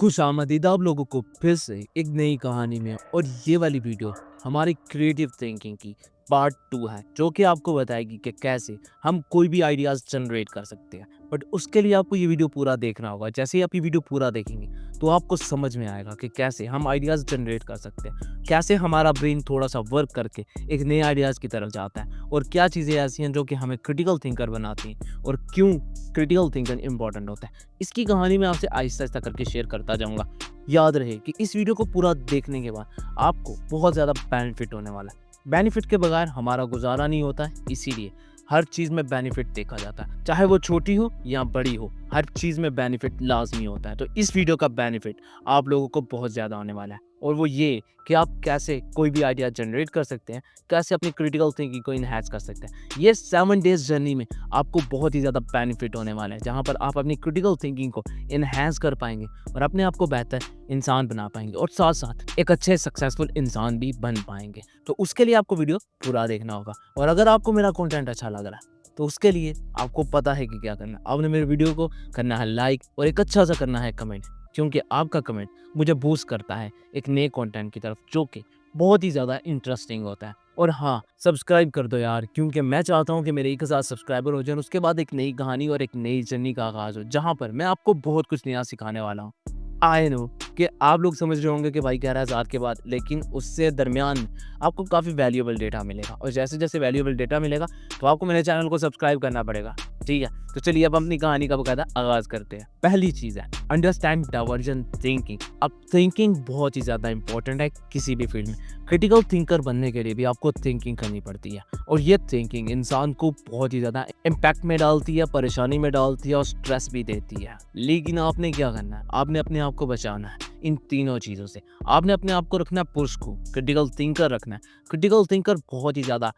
खुशामदीद आप लोगों को फिर से एक नई कहानी में। और ये वाली वीडियो हमारी क्रिएटिव थिंकिंग की पार्ट 2 है, जो कि आपको बताएगी कि कैसे हम कोई भी आइडियाज़ जनरेट कर सकते हैं। बट उसके लिए आपको ये वीडियो पूरा देखना होगा। जैसे ही आप ये वीडियो पूरा देखेंगे तो आपको समझ में आएगा कि कैसे हम आइडियाज़ जनरेट कर सकते हैं, कैसे हमारा ब्रेन थोड़ा सा वर्क करके एक नए आइडियाज़ की तरफ जाता है, और क्या चीज़ें ऐसी हैं जो कि हमें क्रिटिकल थिंकर बनाती हैं, और क्यों क्रिटिकल थिंकर इंपॉर्टेंट होता है। इसकी कहानी मैं आपसे आहिस्ता-आहिस्ता करके शेयर करता जाऊँगा। याद रहे कि इस वीडियो को पूरा देखने के बाद आपको बहुत ज़्यादा बेनिफिट होने वाला है। बेनिफिट के बगैर हमारा गुज़ारा नहीं होता है, इसीलिए हर चीज़ में बेनिफिट देखा जाता है। चाहे वो छोटी हो या बड़ी हो, हर चीज़ में बेनिफिट लाज़मी होता है। तो इस वीडियो का बेनिफिट आप लोगों को बहुत ज़्यादा होने वाला है, और वो ये कि आप कैसे कोई भी आइडिया जनरेट कर सकते हैं, कैसे अपनी क्रिटिकल थिंकिंग को एनहांस कर सकते हैं। ये 7 डेज़ जर्नी में आपको बहुत ही ज़्यादा बेनिफिट होने वाला है, जहाँ पर आप अपनी क्रिटिकल थिंकिंग को एनहांस कर पाएँगे और अपने आप को बेहतर इंसान बना पाएँगे, और साथ-साथ एक अच्छे सक्सेसफुल इंसान भी बन पाएँगे। तो उसके लिए आपको वीडियो पूरा देखना होगा। और अगर आपको मेरा कंटेंट अच्छा लग रहा है तो उसके लिए आपको पता है कि क्या करना है। आपने मेरे वीडियो को करना है लाइक, और एक अच्छा सा करना है कमेंट, क्योंकि आपका कमेंट मुझे बूस्ट करता है एक नए कंटेंट की तरफ, जो कि बहुत ही ज़्यादा इंटरेस्टिंग होता है। और हाँ, सब्सक्राइब कर दो यार, क्योंकि मैं चाहता हूँ कि मेरे 1000 सब्सक्राइबर हो जाएँ, उसके बाद एक नई कहानी और एक नई जर्नी का आगाज़ हो, जहाँ पर मैं आपको बहुत कुछ नया सिखाने वाला हूँ। आई नो कि आप लोग समझ रहे होंगे कि भाई कह रहा है 1000 के बाद, लेकिन उससे दरमियान आपको काफ़ी वैल्यूएबल डेटा मिलेगा, और जैसे-जैसे वैल्यूएबल डेटा मिलेगा तो आपको मेरे चैनल को सब्सक्राइब करना पड़ेगा, ठीक है? तो चलिए अब अपनी कहानी का बकायदा आगाज़ करते हैं। पहली चीज़ है अंडरस्टैंड डाइवर्जेंट थिंकिंग। अब थिंकिंग बहुत ही ज़्यादा इंपॉर्टेंट है किसी भी फील्ड में। क्रिटिकल थिंकर बनने के लिए भी आपको थिंकिंग करनी पड़ती है, और ये थिंकिंग इंसान को बहुत ही ज़्यादा इम्पैक्ट में डालती है, परेशानी में डालती है, और स्ट्रेस भी देती है। लेकिन आपने क्या करना है? आपने अपने आप को बचाना है इन तीनों चीज़ों से। आपने अपने आप को रखना है पुश को, क्रिटिकल थिंकर रखना है। क्रिटिकल थिंकर बहुत ही ज़्यादा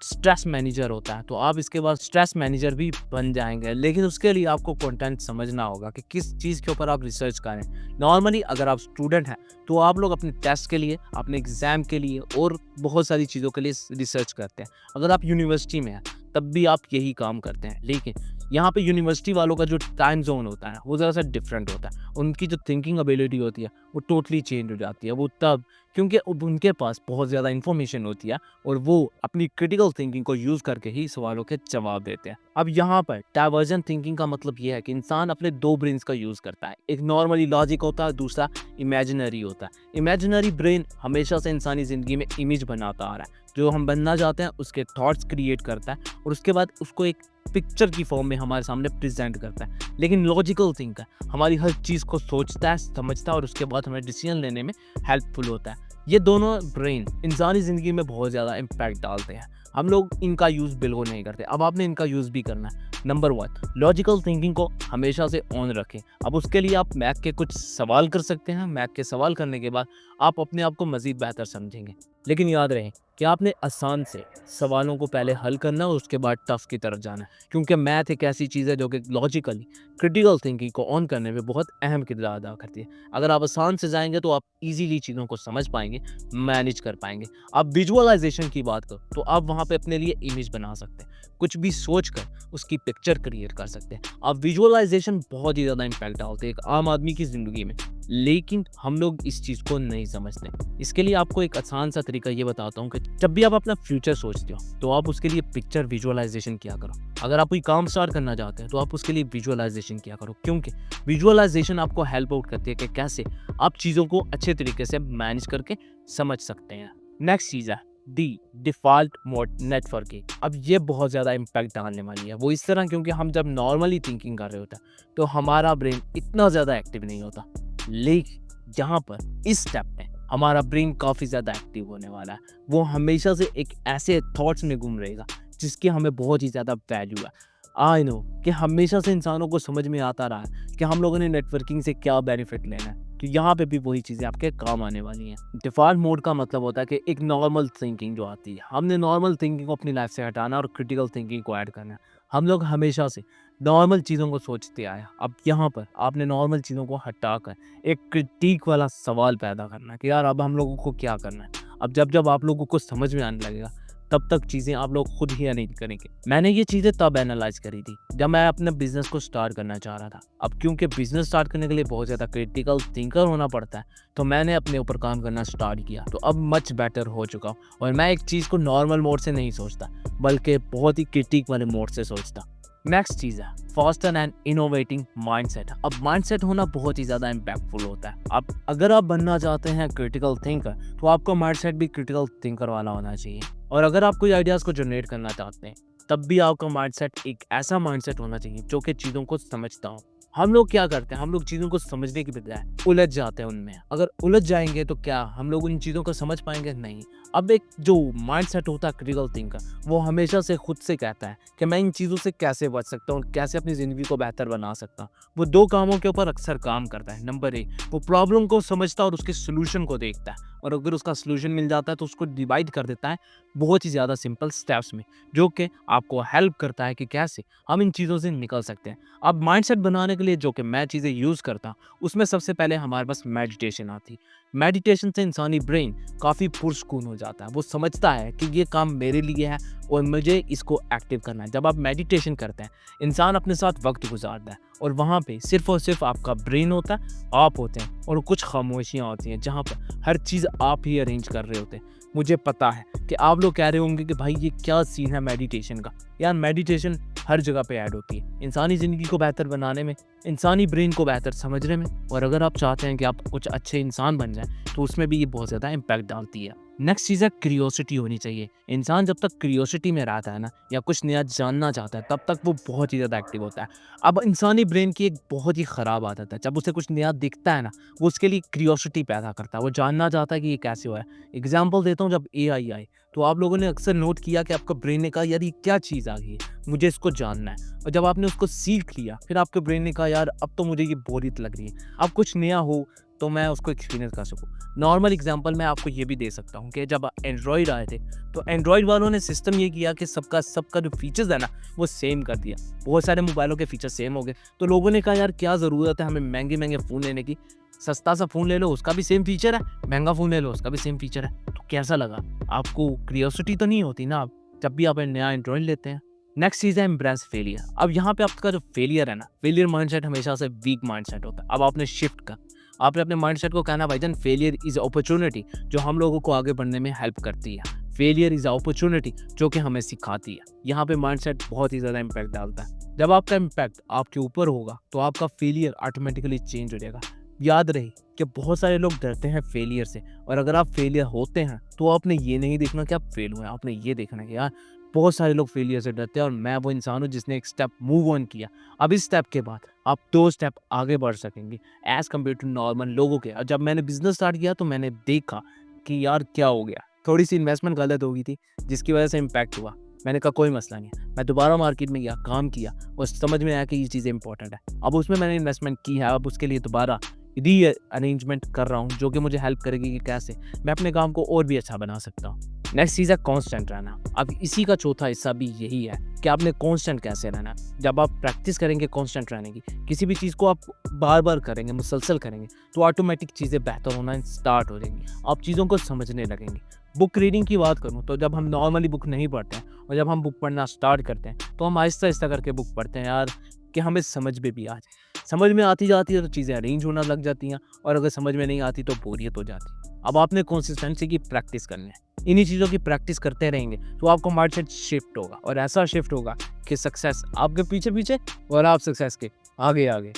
स्ट्रेस मैनेजर होता है, तो आप इसके बाद स्ट्रेस मैनेजर भी बन जाएँगे। लेकिन उसके लिए आपको कंटेंट समझना होगा कि किस चीज़ के ऊपर आप रिसर्च करें। नॉर्मली अगर आप स्टूडेंट हैं, तो आप लोग अपने टेस्ट के लिए, अपने एग्ज़ाम के लिए और बहुत सारी चीज़ों के लिए रिसर्च करते हैं। अगर आप यूनिवर्सिटी में हैं, तब भी आप यही काम करते हैं। लेकिन यहाँ पे यूनिवर्सिटी वालों का जो टाइम ज़ोन होता है, वो ज़रा-सा डिफरेंट होता है। उनकी जो थिंकिंग एबिलिटी होती है, वो टोटली चेंज हो जाती है। वो तब क्योंकि अब उनके पास बहुत ज़्यादा इन्फॉर्मेशन होती है, और वो अपनी क्रिटिकल थिंकिंग को यूज़ करके ही सवालों के जवाब देते हैं। अब यहाँ पर डाइवर्जेंट थिंकिंग का मतलब ये है कि इंसान अपने 2 ब्रेन्स का यूज़ करता है। एक नॉर्मली लॉजिक होता है, दूसरा इमेजिनरी होता है। इमेजिनरी ब्रेन हमेशा से इंसानी ज़िंदगी में इमेज बनाता आ रहा है। जो हम बनना चाहते हैं उसके थॉट्स क्रिएट करता है, और उसके बाद उसको एक पिक्चर की फॉर्म में हमारे सामने प्रेजेंट करता है। लेकिन लॉजिकल थिंकर हमारी हर चीज़ को सोचता है, समझता है, और उसके बाद हमें डिसीजन लेने में हेल्पफुल होता है। ये दोनों ब्रेन इंसानी ज़िंदगी में बहुत ज़्यादा इम्पैक्ट डालते हैं। हम लोग इनका यूज़ बिल्कुल नहीं करते। अब आपने इनका यूज़ भी करना है। नंबर 1, लॉजिकल थिंकिंग को हमेशा से ऑन रखें। अब उसके लिए आप मैथ के कुछ सवाल कर सकते हैं। मैथ के सवाल करने के बाद आप अपने आप को मज़ीद बेहतर समझेंगे। लेकिन याद रहे कि आपने आसान से सवालों को पहले हल करना है, और उसके बाद टफ की तरफ जाना है, क्योंकि मैथ एक ऐसी चीज़ है जो कि लॉजिकली क्रिटिकल थिंकिंग को ऑन करने में बहुत अहम किरदार अदा करती है। अगर आप आसान से जाएंगे तो आप इजीली चीज़ों को समझ पाएंगे, मैनेज कर पाएंगे। आप विजुअलाइजेशन की बात करो तो आप वहाँ पे अपने लिए इमेज बना सकते हैं। कुछ भी सोच कर उसकी पिक्चर क्रिएट कर सकते हैं। आप विजुअलाइजेशन बहुत ही ज़्यादा इम्पैक्ट डालते हैं एक आम आदमी की ज़िंदगी में, लेकिन हम लोग इस चीज़ को नहीं समझते। इसके लिए आपको एक आसान सा तरीका ये बताता हूँ कि जब भी आप अपना फ्यूचर सोचते हो, तो आप उसके लिए पिक्चर विजुअलाइजेशन किया करो। अगर आप कोई काम स्टार्ट करना चाहते हैं, तो आप उसके लिए विजुअलाइजेशन किया करो, क्योंकि विजुअलाइजेशन आपको हेल्प आउट करती है कि कैसे आप चीज़ों को अच्छे तरीके से मैनेज करके समझ सकते हैं। नेक्स्ट चीज़ है डिफ़ॉल्ट मोड नेटवर्किंग। अब ये बहुत ज़्यादा इम्पैक्ट डालने वाली है। वो इस तरह, क्योंकि हम जब नॉर्मली थिंकिंग कर रहे होते हैं तो हमारा ब्रेन इतना ज़्यादा एक्टिव नहीं होता, लेकिन यहाँ पर इस स्टेप में हमारा ब्रेन काफ़ी ज़्यादा एक्टिव होने वाला है। वो हमेशा से एक ऐसे थॉट्स में घूम रहेगा जिसकी हमें बहुत ही ज़्यादा वैल्यू है। आई नो कि हमेशा से इंसानों को समझ में आता रहा है कि हम लोगों ने नेटवर्किंग से क्या बेनिफिट लेना है, तो यहाँ पे भी वही चीज़ें आपके काम आने वाली हैं। डिफ़ॉल्ट मोड का मतलब होता है कि एक नॉर्मल थिंकिंग जो आती है, हमने नॉर्मल थिंकिंग को अपनी लाइफ से हटाना और क्रिटिकल थिंकिंग को ऐड करना है। हम लोग हमेशा से नॉर्मल चीज़ों को सोचते आए हैं। अब यहाँ पर आपने नॉर्मल चीज़ों को हटाकर एक क्रिटिक वाला सवाल पैदा करना है कि यार अब हम लोगों को क्या करना है। अब जब जब आप लोगों को समझ में आने लगेगा, तब तक चीज़ें आप लोग खुद ही अरेंज करेंगे। मैंने ये चीज़ें तब एनालाइज़ करी थी जब मैं अपने बिज़नेस को स्टार्ट करना चाह रहा था। अब क्योंकि बिज़नेस स्टार्ट करने के लिए बहुत ज़्यादा क्रिटिकल थिंकर होना पड़ता है, तो मैंने अपने ऊपर काम करना स्टार्ट किया। तो अब मच बेटर हो चुका हूँ और मैं एक चीज़ को नॉर्मल मोड से नहीं सोचता, बल्कि बहुत ही क्रिटिक वाले मोड से सोचता। नेक्स्ट चीज़ है फास्टर एंड इनोवेटिंग माइंडसेट। अब माइंडसेट होना बहुत ही ज़्यादा इम्पैक्टफुल होता है। अब अगर आप बनना चाहते हैं क्रिटिकल थिंकर, तो आपका माइंडसेट भी क्रिटिकल थिंकर वाला होना चाहिए। और अगर आप कोई आइडियाज़ को जनरेट करना चाहते हैं, तब भी आपका माइंडसेट एक ऐसा माइंडसेट होना चाहिए जो कि चीज़ों को समझता हो। हम लोग क्या करते हैं, हम लोग चीज़ों को समझने की बजाय उलझ जाते हैं उनमें। अगर उलझ जाएंगे तो क्या हम लोग उन चीज़ों को समझ पाएंगे? नहीं। अब एक जो माइंडसेट होता है क्रिटिकल थिंकर, वो हमेशा से खुद से कहता है कि मैं इन चीज़ों से कैसे बच सकता हूँ, कैसे अपनी ज़िंदगी को बेहतर बना सकता हूँ। वो 2 कामों के ऊपर अक्सर काम करता है। नंबर 1, वो प्रॉब्लम को समझता है और उसके सॉल्यूशन को देखता है, और अगर उसका सॉल्यूशन मिल जाता है तो उसको डिवाइड कर देता है बहुत ही ज़्यादा सिंपल स्टेप्स में, जो कि आपको हेल्प करता है कि कैसे हम इन चीज़ों से निकल सकते हैं। अब माइंडसेट बनाने के लिए जो कि मैं चीज़ें यूज़ करता हूँ, उसमें सबसे पहले हमारे पास मेडिटेशन आती। मेडिटेशन से इंसानी ब्रेन काफ़ी पुरस्कून हो जाता है। वो समझता है कि ये काम मेरे लिए है और मुझे इसको एक्टिव करना है। जब आप मेडिटेशन करते हैं, इंसान अपने साथ वक्त गुजारता है और वहाँ पे सिर्फ़ और सिर्फ आपका ब्रेन होता है, आप होते हैं और कुछ खामोशियाँ होती हैं जहाँ पर हर चीज़ आप ही अरेंज कर रहे होते हैं। मुझे पता है कि आप लोग कह रहे होंगे कि भाई ये क्या सीन है मेडिटेशन का। यार मेडिटेशन हर जगह पे ऐड होती है, इंसानी ज़िंदगी को बेहतर बनाने में, इंसानी ब्रेन को बेहतर समझने में, और अगर आप चाहते हैं कि आप कुछ अच्छे इंसान बन जाएं, तो उसमें भी ये बहुत ज़्यादा इम्पैक्ट डालती है। नेक्स्ट चीज़ है क्यूरियोसिटी होनी चाहिए। इंसान जब तक क्यूरियोसिटी में रहता है ना, या कुछ नया जानना चाहता है, तब तक वो बहुत ही ज़्यादा एक्टिव होता है। अब इंसानी ब्रेन की एक बहुत ही ख़राब आदत है, जब उसे कुछ नया दिखता है ना, वो उसके लिए क्यूरियोसिटी पैदा करता है। वो जानना चाहता है कि ये कैसे हुआ है। एग्जाम्पल देता हूँ, जब एआई आई, तो आप लोगों ने अक्सर नोट किया कि आपका ब्रेन ने कहा यार ये क्या चीज़ आ गई है, मुझे इसको जानना है। और जब आपने उसको सीख लिया, फिर आपके ब्रेन ने कहा यार अब तो मुझे ये बोरियत लग रही है, अब कुछ नया हो तो मैं उसको एक्सपीरियंस कर सकूँ। नॉर्मल एग्जांपल मैं आपको ये भी दे सकता हूँ कि जब एंड्रॉयड आए थे, तो एंड्रॉयड वालों ने सिस्टम ये किया कि सबका जो फीचर्स है ना, वो सेम कर दिया। बहुत सारे मोबाइलों के फीचर सेम हो गए, तो लोगों ने कहा यार क्या ज़रूरत है हमें महंगे फ़ोन लेने की, सस्ता सा फ़ोन ले लो उसका भी सेम फीचर है, महंगा फ़ोन ले लो उसका भी सेम फीचर है। तो कैसा लगा आपको? क्यूरियोसिटी तो नहीं होती ना आप जब भी आप नया एंड्रॉयड लेते हैं। नेक्स्ट चीज़ है एम्ब्रेस फेलियर। अब यहाँ पे आपका जो फेलियर है ना, फेलियर माइंडसेट हमेशा से वीक माइंडसेट होता है। अब आपने शिफ्ट कर, आपने अपने माइंडसेट को कहना भाईजान फेलियर इज़ अपॉर्चुनिटी जो हम लोगों को आगे बढ़ने में हेल्प करती है। फेलियर इज़ अपॉर्चुनिटी जो कि हमें सिखाती है। यहाँ पे माइंडसेट बहुत ही ज़्यादा इम्पैक्ट डालता है। जब आपका इम्पैक्ट आपके ऊपर होगा, तो आपका फेलियर ऑटोमेटिकली चेंज हो जाएगा। याद रहे कि बहुत सारे लोग डरते हैं फेलियर से, और अगर आप फेलियर होते हैं तो आपने ये नहीं देखना कि आप फेल हुए, आपने ये देखना है कि यार बहुत सारे लोग फेलियर से डरते हैं और मैं वो इंसान हूँ जिसने एक स्टेप मूव ऑन किया। अब इस स्टेप के बाद आप 2 स्टेप आगे बढ़ सकेंगे एज़ कम्पेयर टू नॉर्मल लोगों के। और जब मैंने बिज़नेस स्टार्ट किया तो मैंने देखा कि यार क्या हो गया, थोड़ी-सी इन्वेस्टमेंट गलत हो गई थी जिसकी वजह से इम्पैक्ट हुआ। मैंने कहा कोई मसला नहीं है, मैं दोबारा मार्केट में गया, काम किया और समझ में आया कि ये चीज़ें इंपॉर्टेंट है। अब उसमें मैंने इन्वेस्टमेंट की है, अब उसके लिए दोबारा अरेंजमेंट कर रहा हूँ जो कि मुझे हेल्प करेगी कि कैसे मैं अपने काम को और भी अच्छा बना सकता हूँ। नेक्स्ट चीज़ है कांस्टेंट रहना। अब इसी का चौथा हिस्सा भी यही है कि आपने कांस्टेंट कैसे रहना है। जब आप प्रैक्टिस करेंगे कांस्टेंट रहने की, किसी भी चीज़ को आप बार-बार करेंगे, मुसलसल करेंगे, तो ऑटोमेटिक चीज़ें बेहतर होना स्टार्ट हो जाएंगी। आप चीज़ों को समझने लगेंगे। बुक रीडिंग की बात करूँ तो जब हम नॉर्मली बुक नहीं पढ़ते हैं और जब हम बुक पढ़ना स्टार्ट करते हैं, तो हम आहिस्ता-आहिस्ता करके बुक पढ़ते हैं यार कि हमें समझ में भी आ जाए। समझ में आती जाती है तो चीज़ें अरेंज होना लग जाती हैं, और अगर समझ में नहीं आती तो बोरियत हो जाती है। अब आपने कंसिस्टेंसी की प्रैक्टिस करनी है। इन्हीं चीज़ों की प्रैक्टिस करते रहेंगे तो आपका माइंडसेट शिफ्ट होगा, और ऐसा शिफ्ट होगा कि सक्सेस आपके पीछे-पीछे और आप सक्सेस के आगे-आगे।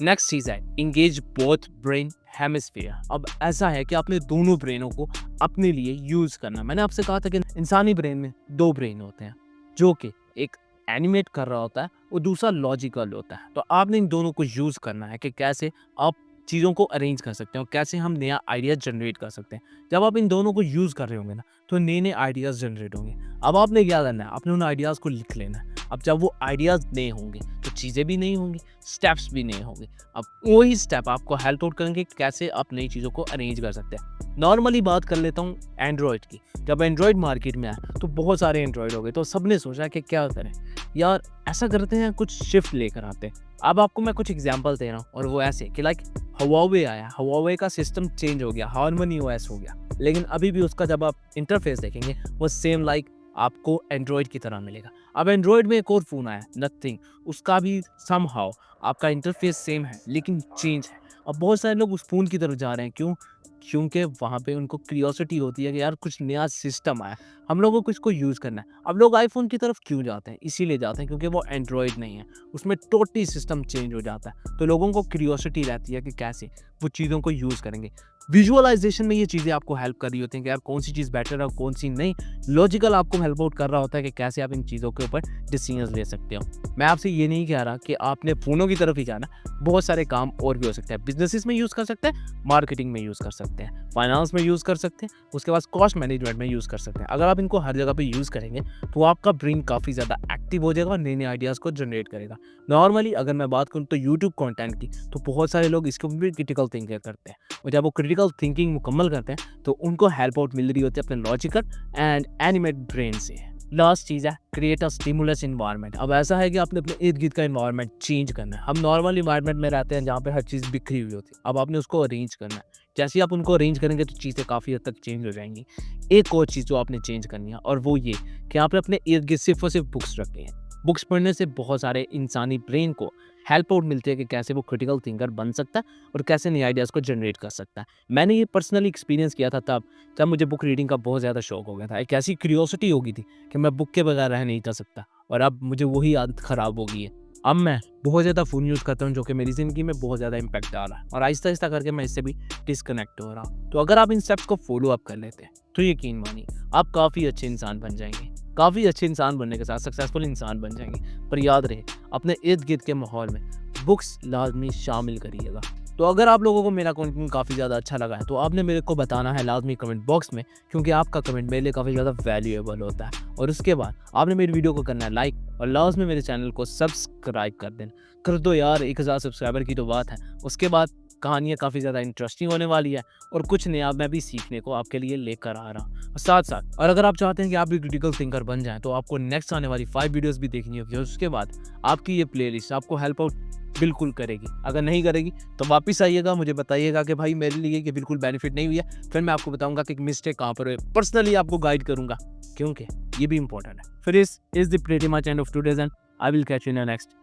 नेक्स्ट चीज़ है एंगेज बोथ ब्रेन हेमिस्फीयर। अब ऐसा है कि आपने दोनों ब्रेनों को अपने लिए यूज़ करना। मैंने आपसे कहा था कि इंसानी ब्रेन में 2 ब्रेन होते हैं, जो कि एक एनिमेट कर रहा होता है और दूसरा लॉजिकल होता है। तो आपने इन दोनों को यूज़ करना है कि कैसे आप चीज़ों को अरेंज कर सकते हैं और कैसे हम नया आइडिया जनरेट कर सकते हैं। जब आप इन दोनों को यूज़ कर रहे होंगे ना, तो नए-नए आइडियाज़ जनरेट होंगे। अब आपने क्या करना है, आपने उन आइडियाज़ को लिख लेना है। अब जब वो आइडियाज़ नए होंगे, तो चीज़ें भी नई होंगी, स्टेप्स भी नए होंगे। अब वही स्टेप आपको हेल्प आउट करेंगे कैसे आप नई चीज़ों को अरेंज कर सकते हैं। नॉर्मली बात कर लेता हूँ एंड्रॉयड की। जब एंड्रॉयड मार्केट में आया, तो बहुत सारे एंड्रॉयड हो गए, तो सबने सोचा कि क्या करें, यार ऐसा करते हैं कुछ शिफ्ट लेकर आते हैं। अब आपको मैं कुछ एग्जांपल दे रहा हूँ, और वो ऐसे कि लाइक हुआवे आया, हुआवे का सिस्टम चेंज हो गया, हार्मनी ओएस हो गया, लेकिन अभी भी उसका जब आप इंटरफेस देखेंगे वो सेम लाइक आपको एंड्रॉयड की तरह मिलेगा। अब एंड्रॉयड में एक और फ़ोन आया नथिंग, उसका भी समहाउ आपका इंटरफेस सेम है लेकिन चेंज है। अब बहुत सारे लोग उस फ़ोन की तरफ जा रहे हैं, क्यों? क्योंकि वहाँ पे उनको क्यूरियोसिटी होती है कि यार कुछ नया सिस्टम आया, हम लोगों को इसको यूज़ करना है। अब लोग आईफ़ोन की तरफ क्यों जाते हैं? इसीलिए जाते हैं क्योंकि वो एंड्रॉयड नहीं है, उसमें टोटली सिस्टम चेंज हो जाता है। तो लोगों को क्यूरियोसिटी रहती है कि कैसे वो चीज़ों को यूज़ करेंगे। विजुअलाइज़ेशन में ये चीज़ें आपको हेल्प कर रही होती हैं कि यार कौन-सी चीज़ बेटर है और कौन-सी नहीं। लॉजिकल आपको हेल्प आउट कर रहा होता है कि कैसे आप इन चीज़ों के ऊपर डिसीजंस ले सकते हो। मैं आपसे ये नहीं कह रहा कि आपने फ़ोनों की तरफ ही जाना, बहुत सारे काम और भी हो सकते हैं। बिज़नेसेस में यूज़ कर सकते हैं, मार्केटिंग में यूज़ कर सकते हैं, फाइनेंस में यूज़ कर सकते हैं, उसके बाद कॉस्ट मैनेजमेंट में यूज़ कर सकते हैं। अगर आप इनको हर जगह पे यूज़ करेंगे, तो आपका ब्रेन काफ़ी ज़्यादा एक्टिव हो जाएगा और नए-नए आइडियाज़ को जनरेट करेगा। नॉर्मली अगर मैं बात करूँ तो यूट्यूब कंटेंट की, तो बहुत सारे लोग इसके ऊपर भी क्रिटिकल थिंकिंग करते हैं और जब वो क्रिटिकल थिंकिंग मुकम्मल करते हैं, तो उनको हेल्प आउट मिल रही होती है अपने लॉजिकल एंड एनिमेट ब्रेन से। लास्ट चीज़ है क्रिएट अ स्टिमुलस एनवायरनमेंट। अब ऐसा है कि आपने अपने इर्द-गिर्द का एनवायरनमेंट चेंज करना है। हम नॉर्मल एनवायरनमेंट में रहते हैं जहाँ पे हर चीज़ बिखरी हुई होती है। अब आपने उसको अरेंज करना है। जैसे ही आप उनको अरेंज करेंगे तो चीज़ें काफ़ी हद तक चेंज हो जाएँगी। एक और चीज़ जो आपने चेंज करनी है और वो ये कि आपने अपने इर्द-गिर्द सिर्फ़ और सिर्फ़ बुक्स रखनी है। बुक्स पढ़ने से बहुत सारे इंसानी ब्रेन को हेल्प आउट मिलती है कि कैसे वो क्रिटिकल थिंकर बन सकता है और कैसे नए आइडियाज़ को जनरेट कर सकता है। मैंने ये पर्सनली एक्सपीरियंस किया था तब जब मुझे बुक रीडिंग का बहुत ज़्यादा शौक हो गया था। एक ऐसी क्यूरियोसिटी हो गई थी कि मैं बुक के बगैर रह नहीं जा सकता और अब मुझे वही आदत ख़राब हो गई है। अब मैं बहुत ज़्यादा फ़ोन यूज़ करता हूँ जो कि मेरी ज़िंदगी में बहुत ज़्यादा इम्पैक्ट डाला है और आहिस्ता-आहिस्ता करके मैं इससे भी डिस्कनेक्ट हो रहा हूँ। तो अगर आप इन स्टेप्स को फ़ॉलो अप कर लेते हैं, तो यकीन मानिए आप काफ़ी अच्छे इंसान बन जाएँगे। काफ़ी अच्छे इंसान बनने के साथ सक्सेसफुल इंसान बन जाएँगे। पर याद रहे अपने इर्द-गिर्द के माहौल में बुक्स लाज़मी शामिल करिएगा। तो अगर आप लोगों को मेरा कंटेंट काफ़ी ज़्यादा अच्छा लगा है, तो आपने मेरे को बताना है लाज़मी कमेंट बॉक्स में, क्योंकि आपका कमेंट मेरे लिए काफ़ी ज़्यादा वैल्यूएबल होता है। और उसके बाद आपने मेरी वीडियो को करना है लाइक और लाज़मी मेरे चैनल को सब्सक्राइब कर देना। कर दो यार, 1000 सब्सक्राइबर की तो बात है। उसके बाद कहानियाँ काफ़ी ज़्यादा इंटरेस्टिंग होने वाली है और कुछ नया मैं भी सीखने को आपके लिए लेकर आ रहा हूँ। साथ-साथ और अगर आप चाहते हैं कि आप भी क्रिटिकल थिंकर बन जाएँ, तो आपको नेक्स्ट आने वाली 5 वीडियोज़ भी देखनी होगी और उसके बाद आपकी ये प्लेलिस्ट आपको हेल्प आउट बिल्कुल करेगी। अगर नहीं करेगी तो वापस आइएगा, मुझे बताइएगा कि भाई मेरे लिए ये बिल्कुल बेनिफिट नहीं हुई है। फिर मैं आपको बताऊँगा कि मिस्टेक कहाँ पर हुई। पर्सनली आपको गाइड करूँगा, क्योंकि ये भी इम्पोर्टेंट है। फिर is the pretty much end of today's and I will catch you in the next